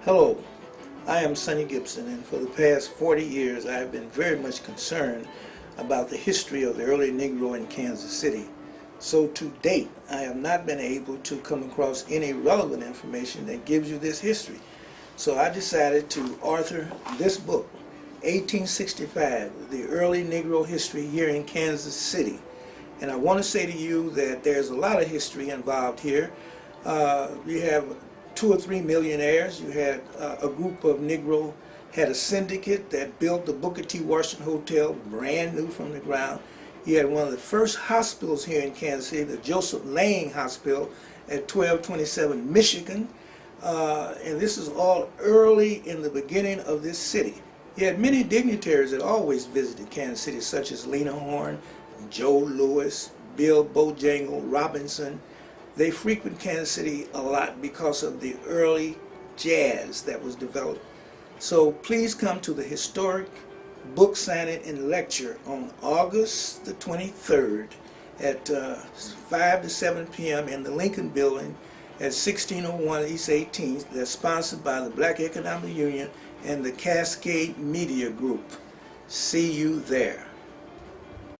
Hello, I am Sonny Gibson, and for the past 40 years I have been very much concerned about the history of the early Negro in Kansas City. So to date, I have not been able to come across any relevant information that gives you this history. So I decided to author this book, 1865, The Early Negro History Here in Kansas City. And I want to say to you that there's a lot of history involved here. You have 2 or 3 millionaires. You had a group of Negro, had a syndicate that built the Booker T. Washington Hotel brand new from the ground. You had one of the first hospitals here in Kansas City, the Joseph Lang Hospital at 1227 Michigan. And this is all early in the beginning of this city. You had many dignitaries that always visited Kansas City, such as Lena Horne, Joe Louis, Bill Bojangle, Robinson. They frequent Kansas City a lot because of the early jazz that was developed. So please come to the historic book signing and lecture on August the 23rd at 5 to 7 p.m. in the Lincoln Building at 1601 East 18th. That's sponsored by the Black Economic Union and the Cascade Media Group. See you there.